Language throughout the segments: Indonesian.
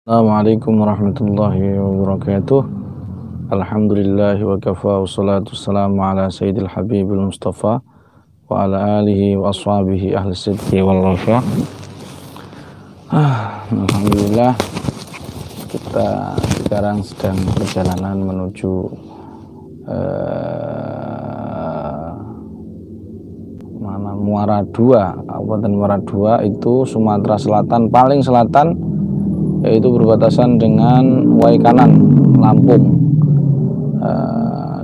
Assalamualaikum warahmatullahi wabarakatuh. Alhamdulillahi wa kafa wa salatu wassalamu ala sayyidil habibil mustafa wa ala alihi wa ashabihi ahli sidqi wal wafa. Alhamdulillah, kita sekarang sedang perjalanan menuju Muara II, Kabupaten Muara II itu Sumatera Selatan, paling selatan, yaitu berbatasan dengan Waikanan, Lampung.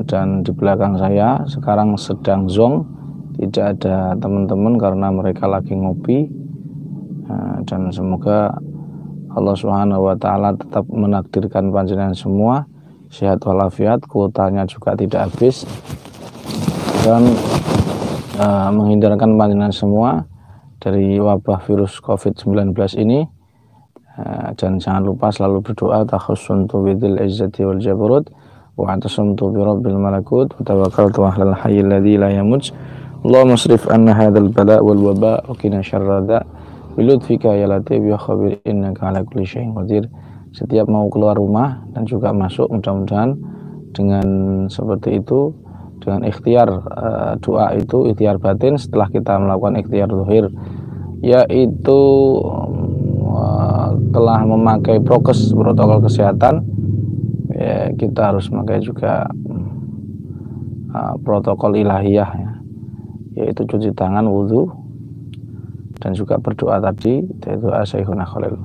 Dan di belakang saya sekarang sedang zong, tidak ada teman-teman karena mereka lagi ngopi. Dan semoga Allah Subhanahu wa Ta'ala tetap menakdirkan panjenengan semua sehat walafiat, kuotanya juga tidak habis, dan menghindarkan panjenengan semua dari wabah virus COVID-19 ini. Dan jangan lupa selalu berdoa, takhassuntu bidil izzati wal jabarut wa atasamtu bi rabbil malakut wa tawakkaltu alal hayyil ladzi la yamut. Allahumma srif anna hadzal bala wal waba wa qina syarra dha bi lutfika ya latif ya khabir innaka ala kulli syai'in qadir. Setiap mau keluar rumah dan juga masuk, mudah-mudahan dengan seperti itu, dengan ikhtiar doa itu, ikhtiar batin setelah kita melakukan ikhtiar zahir, yaitu telah memakai prokes, protokol kesehatan, ya, kita harus memakai juga protokol ilahiyah, ya, yaitu cuci tangan, wudhu, dan juga berdoa tadi, yaitu Syekhuna Khalil.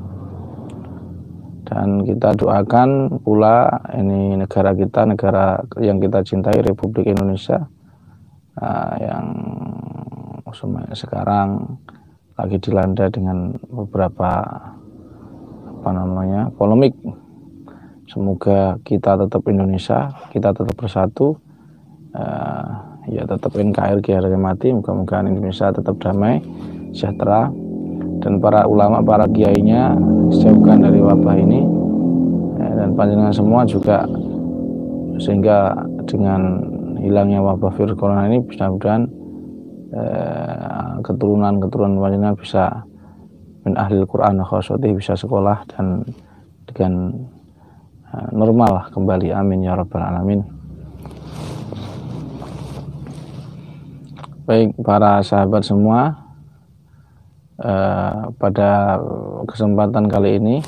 Dan kita doakan pula ini negara kita, negara yang kita cintai, Republik Indonesia, yang sekarang lagi dilanda dengan beberapa polemik. Semoga kita tetap Indonesia, kita tetap bersatu, ya tetap NKRI harga mati. Moga-moga Indonesia tetap damai, sejahtera, dan para ulama, para kiainya dijauhkan dari wabah ini, dan panjenengan semua juga, sehingga dengan hilangnya wabah virus corona ini mudah-mudahan keturunan panjenengan bisa min ahlil Quran khosotih, bisa sekolah dan dengan normal kembali, amin ya rabbal alamin. Baik para sahabat semua, pada kesempatan kali ini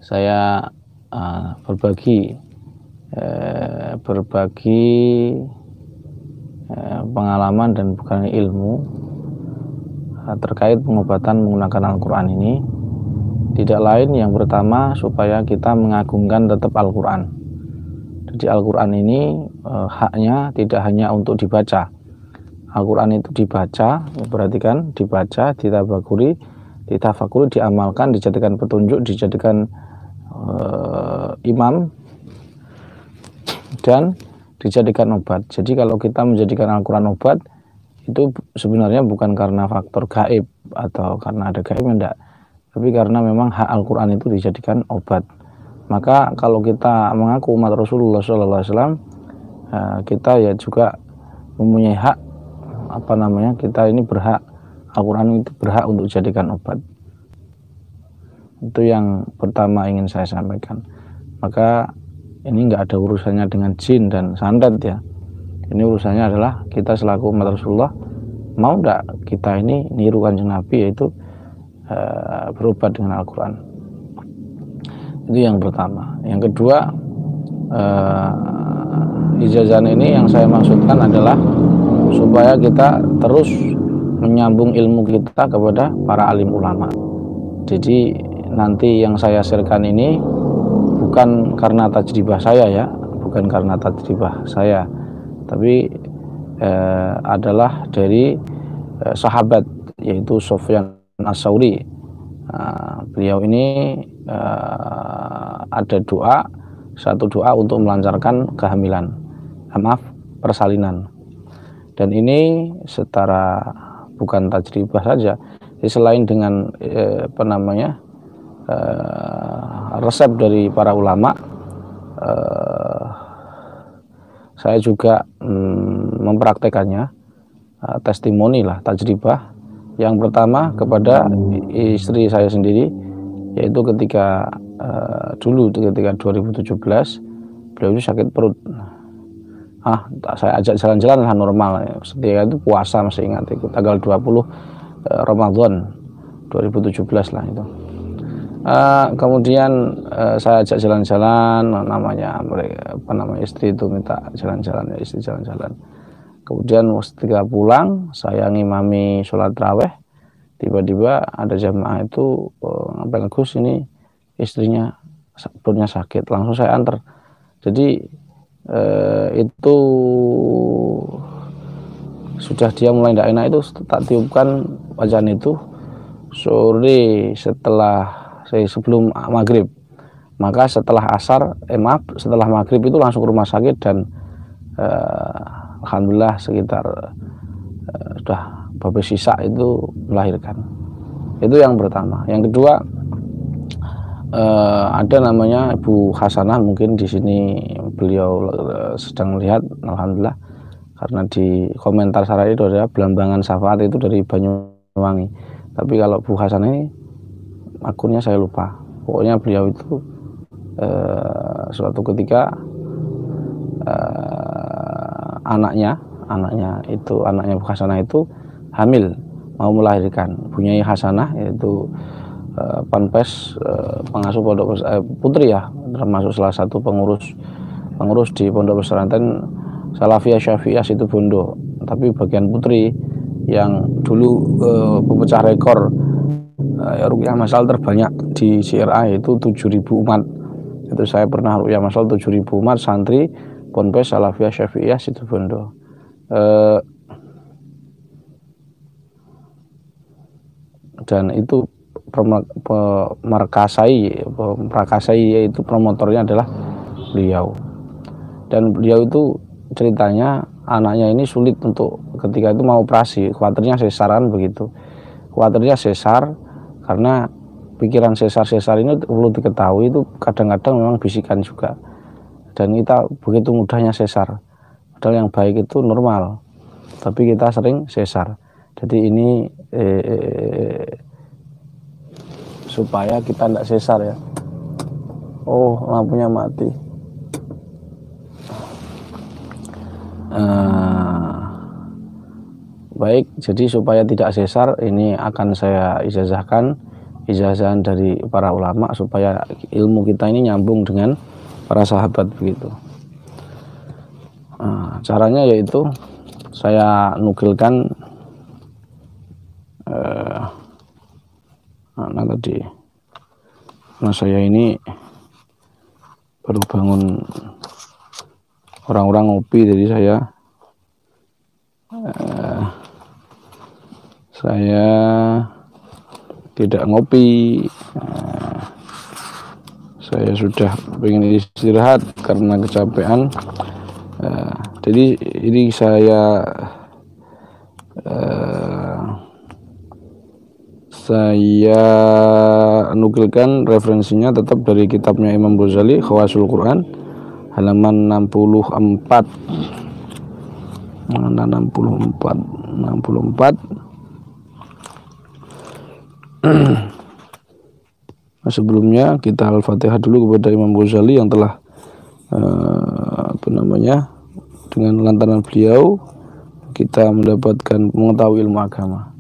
saya berbagi pengalaman dan bukan ilmu terkait pengobatan menggunakan Al-Quran ini. Tidak lain, yang pertama, supaya kita mengagungkan tetap Al-Quran. Jadi Al-Quran ini haknya tidak hanya untuk dibaca. Al-Quran itu dibaca, perhatikan, dibaca, ditafakuri, diamalkan, dijadikan petunjuk, dijadikan imam, dan dijadikan obat. Jadi kalau kita menjadikan Al-Quran obat, itu sebenarnya bukan karena faktor gaib atau karena ada gaib, enggak, tapi karena memang hak Al-Quran itu dijadikan obat. Maka kalau kita mengaku umat Rasulullah SAW, kita ya juga mempunyai hak, kita ini berhak, Al-Quran itu berhak untuk dijadikan obat. Itu yang pertama ingin saya sampaikan. Maka ini enggak ada urusannya dengan jin dan santet, ya. Ini urusannya adalah kita selaku umat Rasulullah, mau enggak kita ini niru Kanjeng Nabi, yaitu berobat dengan Al-Quran. Itu yang pertama. Yang kedua, ijazah ini yang saya maksudkan adalah supaya kita terus menyambung ilmu kita kepada para alim ulama. Jadi nanti yang saya sharekan ini bukan karena tajribah saya, ya, bukan karena tajribah saya, tapi adalah dari sahabat, yaitu Sufyan As-Tsauri. Beliau ini ada satu doa untuk melancarkan kehamilan, persalinan. Dan ini setara bukan tajribah saja. Jadi selain dengan resep dari para ulama, saya juga mempraktekannya, testimoni lah, tajribah. Yang pertama kepada istri saya sendiri, yaitu ketika dulu ketika 2017 beliau itu sakit perut. Saya ajak jalan-jalan lah normal. Setia itu puasa, masih ingat itu tanggal 20 Ramadan 2017 lah itu. Kemudian saya ajak jalan-jalan, namanya istri itu minta jalan-jalan, ya istri jalan-jalan. Kemudian ketika pulang saya ngimami sholat raweh, tiba-tiba ada jamaah itu ngapain Gus, ini istrinya perutnya sakit, langsung saya antar. Jadi itu sudah dia mulai tidak enak, itu tak tiupkan wajahnya itu sore sebelum maghrib. Maka setelah setelah maghrib itu langsung ke rumah sakit dan alhamdulillah sekitar sudah beberapa sisa itu melahirkan. Itu yang pertama. Yang kedua, ada namanya Ibu Hasanah, mungkin di sini beliau sedang melihat, alhamdulillah, karena di komentar saya itu ada Belambangan Syafaat itu dari Banyuwangi. Tapi kalau Bu Hasanah ini akunnya saya lupa. Pokoknya beliau itu suatu ketika anaknya Bu Hasanah itu hamil, mau melahirkan. Punya Hasanah yaitu Panpes, pengasuh pondok putri ya, termasuk salah satu pengurus di pondok pesantren Salafiyah Syafi'iyah situ Bondo. Tapi bagian putri yang dulu pemecah rekor ruqyah masal terbanyak di CRA itu 7.000 umat. Itu saya pernah ruqyah masal 7.000 umat santri Ponpes Salafiyah Syafi'iyah situ Bondo. Dan itu merakasai yaitu promotornya adalah beliau. Dan beliau itu ceritanya anaknya ini sulit untuk ketika itu mau operasi, khawatirnya sesaran begitu. Khawatirnya sesar karena pikiran sesar ini perlu diketahui itu kadang-kadang memang bisikan juga. Dan kita begitu mudahnya sesar. Padahal yang baik itu normal. Tapi kita sering sesar. Jadi ini supaya kita tidak sesar ya. Oh, lampunya mati. Baik, jadi supaya tidak sesar ini akan saya ijazahan dari para ulama supaya ilmu kita ini nyambung dengan para sahabat begitu. Caranya yaitu saya nukilkan tadi, karena saya ini baru bangun, orang-orang ngopi, jadi saya tidak ngopi. Saya sudah ingin istirahat karena kecapean. Jadi ini saya nukilkan referensinya tetap dari kitabnya Imam Ghazali Khawasul Quran halaman 64. Sebelumnya kita Al-Fatihah dulu kepada Imam Ghazali yang telah dengan lantaran beliau kita mendapatkan mengetahui ilmu agama.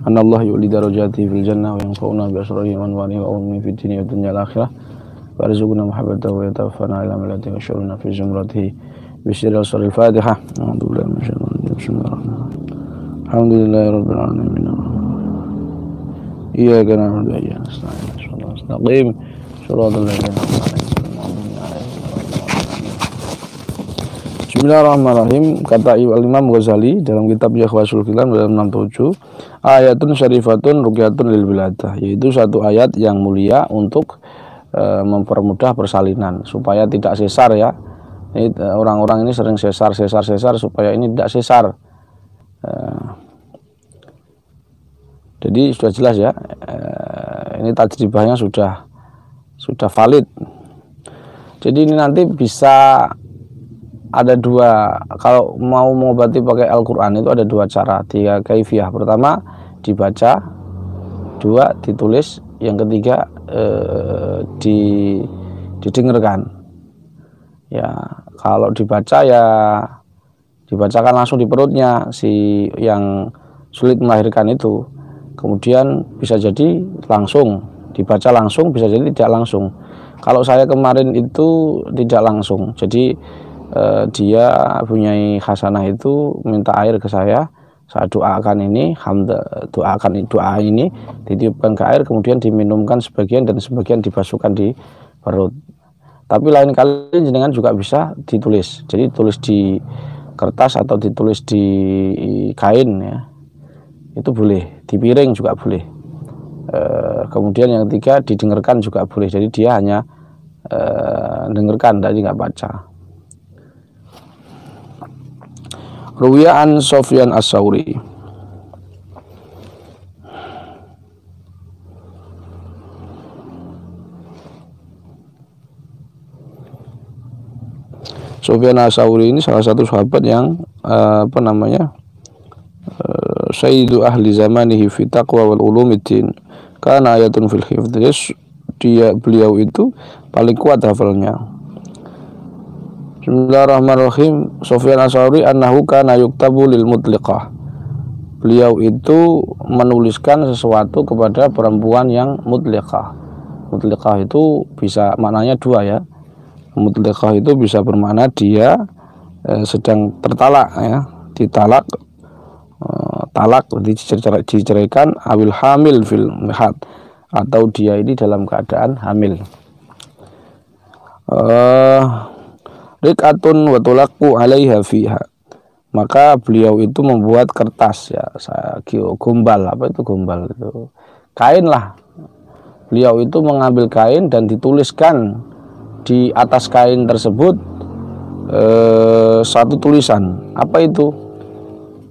Anallahu yu'li darajati fil jannah wa yanfa'una bi asrarihi man wani wa ummi fid dunya wa dunya al-akhirah wa arzuqna mahabbatahu wa yatawaffana ila malati wa syuruna fi zumratihi bi sirri al-Fatihah. Alhamdulillahirabbil alamin. Iyyaka na'budu wa iyyaka nasta'in. Shiratal mustaqim. Shiratal ladzina an'amta 'alaihim. Bismillahirrahmanirrahim. Kata Imam Ghazali dalam kitab Khawasul Quran dalam 67, ayatun syarifatun ruqyatun lil wiladah, yaitu satu ayat yang mulia untuk mempermudah persalinan supaya tidak sesar ya. Ini orang-orang ini sering sesar supaya ini tidak sesar. Jadi sudah jelas ya, ini tajribahnya sudah valid. Jadi ini nanti bisa ada dua, kalau mau mengobati pakai Al-Quran itu ada dua cara, 3 kaifiyah. Pertama dibaca, 2 ditulis, yang ketiga didengarkan. Ya, kalau dibaca ya dibacakan langsung di perutnya si yang sulit melahirkan itu. Kemudian bisa jadi langsung dibaca langsung, bisa jadi tidak langsung. Kalau saya kemarin itu tidak langsung, jadi dia punya hasanah itu minta air ke saya doakan ini, doakan doa ini ditiupkan ke air, kemudian diminumkan sebagian dan sebagian dibasuhkan di perut. Tapi lain kali jenengan juga bisa ditulis, jadi tulis di kertas atau ditulis di kain ya, itu boleh, di piring juga boleh. Kemudian yang ketiga didengarkan juga boleh, jadi dia hanya dengarkan, tadi nggak baca. Ruwiya an Sufyan as-Tsauri. Sufyan as-Tsauri ini salah satu sahabat yang sayyidu ahli zamanihi fi taqwa wal ulumiddin, kana ayatun fil hifdz. Beliau itu paling kuat hafalnya. Bismillahirrahmanirrahim. Sufyan as-Tsauri annahu kana yuktabu lil mutliqah. Beliau itu menuliskan sesuatu kepada perempuan yang mutliqah. Mutliqah itu bisa maknanya dua ya. Mutliqah itu bisa bermakna dia sedang tertalak ya, ditalak, talak diceraikan, awil hamil fil mihad, atau dia ini dalam keadaan hamil. Rik'atun wa tulaqu 'alaiha fiha. Maka beliau itu membuat kertas ya, gombal, apa itu gombal itu? Kain lah. Beliau itu mengambil kain dan dituliskan di atas kain tersebut satu tulisan. Apa itu?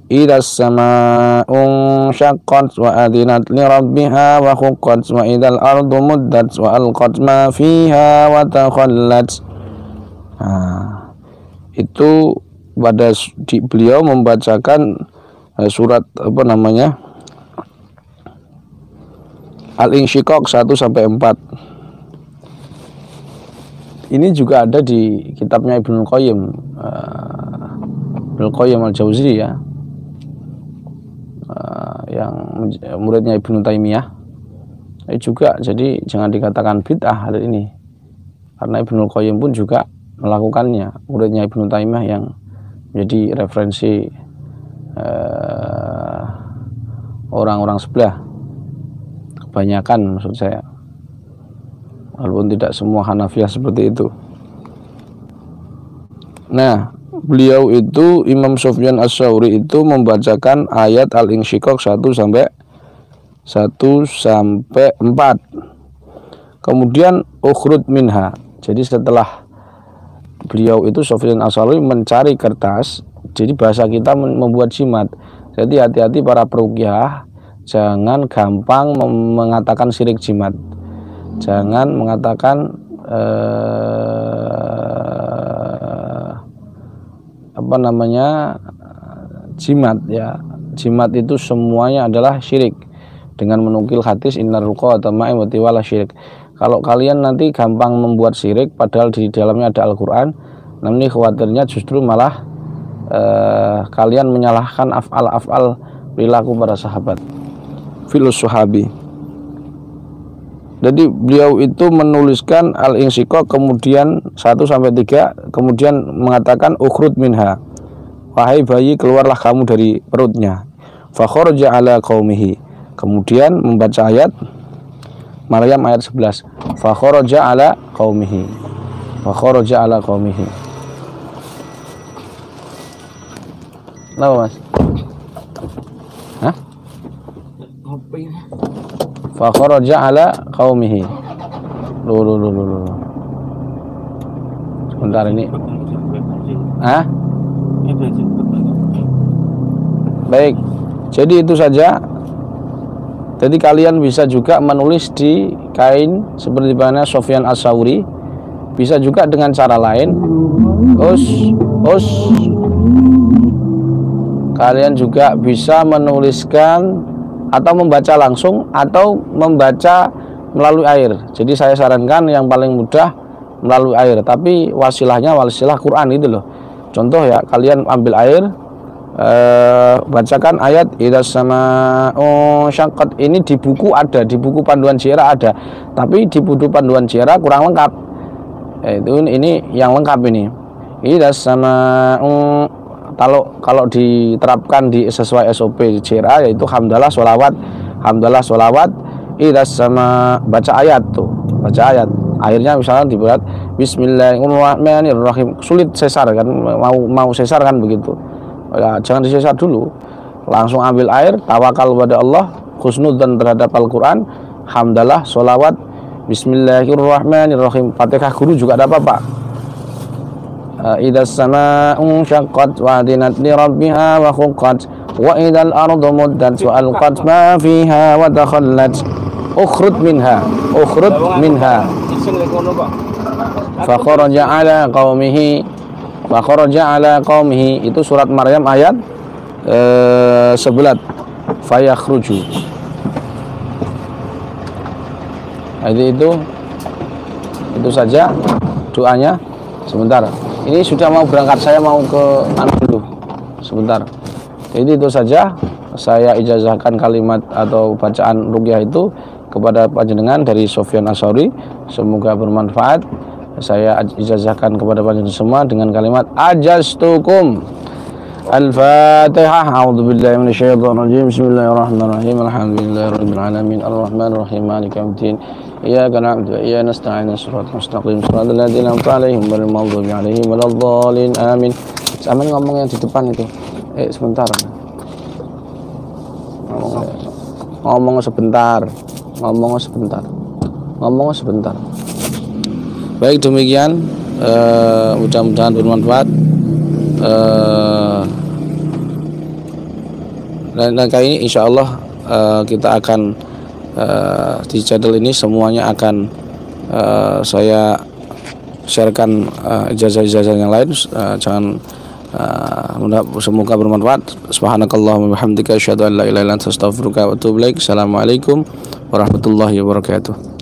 Idas sama'un syaqqat wa adinat li rabbiha wa khuqqat wa idal ardu muddat wa alqat ma fiha wa takhallat. Nah, itu pada beliau membacakan surat Al-Insyiqaq 1 sampai 4. Ini juga ada di kitabnya Ibnu Qayyim, Ibnu Qayyim al-Jauziyah, yang muridnya Ibnu Taimiyah. Juga jadi jangan dikatakan bid'ah hal ini, karena Ibnu Qayyim pun juga melakukannya, muridnya Ibnu Taimiyah yang menjadi referensi orang-orang sebelah, kebanyakan maksud saya, walaupun tidak semua Hanafiyah seperti itu. Nah, beliau itu Imam Sufyan as-Tsauri itu membacakan ayat Al-Insyiqaq 1 sampai 4. Kemudian ukhrud minha. Jadi setelah beliau itu Sufyan as-Tsauri mencari kertas, jadi bahasa kita membuat jimat. Jadi hati-hati para peruqyah, jangan gampang mengatakan syirik jimat. Jangan mengatakan jimat ya. Jimat itu semuanya adalah syirik, dengan menukil hadis innar ruqa atau ma'i wa tiwala syirik. Kalau kalian nanti gampang membuat syirik padahal di dalamnya ada Al-Qur'an, namun khawatirnya justru malah kalian menyalahkan af'al perilaku para sahabat, filus sahabi. Jadi beliau itu menuliskan Al-Insyiqaq kemudian 1 sampai 3, kemudian mengatakan ukhrud minha, wahai bayi keluarlah kamu dari perutnya. Fa kharaja ala qaumihi, kemudian membaca ayat Maryam ayat 11, fa kharaja ala qaumihi, fa kharaja ala qaumihi. Kenapa Mas? Hah? Fa kharaja ala qaumihi. Loh. Sebentar ini. Hah? Baik. Jadi itu saja. Jadi kalian bisa juga menulis di kain seperti mana Sufyan as-Tsauri, bisa juga dengan cara lain. Kalian juga bisa menuliskan atau membaca langsung, atau membaca melalui air. Jadi saya sarankan yang paling mudah melalui air, tapi wasilah Quran itu loh. Contoh ya, kalian ambil air, bacakan ayat idas sama'u syaqqat. Ini di buku ada, di buku panduan syiar ada, tapi di buku panduan syiar kurang lengkap. Ini yang lengkap ini. Idas sama'u, kalau diterapkan di sesuai SOP di syiar yaitu hamdalah sholawat idas sama, baca ayat tuh, baca ayat. Akhirnya misalnya dibuat Bismillahirrahmanirrahim, sulit sesar kan, mau sesar kan begitu ya, jangan disesar dulu, langsung ambil air, tawakal kepada Allah, khusnudzan terhadap Al-Quran, hamdalah, sholawat, Bismillahirrahmanirrahim, Fatihah guru juga ada apa-apa. Idas sama'u syaqqat wa adinat li rabbiha wa khuqqat wa idal ardu muddat wa alqat ma fiha wa takhallat ukhrud minha fakharaja ala qaumihi. Itu surat Maryam ayat 11, fayakhruju. Itu saja doanya. Sebentar, ini sudah mau berangkat, saya mau ke dulu sebentar. Jadi itu saja, saya ijazahkan kalimat atau bacaan ruqyah itu kepada panjenengan dari Sofyan Asy'ari, semoga bermanfaat. Saya ijazahkan kepada panjenengan semua dengan kalimat ajaztukum. Al-Fatihah. A'udzubillahi minasyaitonir rajim. Bismillahirrahmanirrahim. Alhamdulillahirabbil alamin. Arrahmanirrahim. Maliki yaumiddin. Iyyaka na'budu wa iyyaka nasta'in. Shiratal mustaqim. Shiratal ladzina an'amta 'alaihim ghairil maghdubi 'alaihim waladdallin. Amin. Sama ngomong yang di depan itu. Sebentar. Ngomong sebentar. Baik, demikian, mudah-mudahan bermanfaat. Dan kali ini insya Allah kita akan di channel ini semuanya akan saya sharekan ijazah-ijazah yang lain. Semoga bermanfaat. Subhanakallahumma wa bihamdika asyhadu an la ilaha illa anta astaghfiruka wa atubu ilaik. Assalamualaikum warahmatullahi wabarakatuh.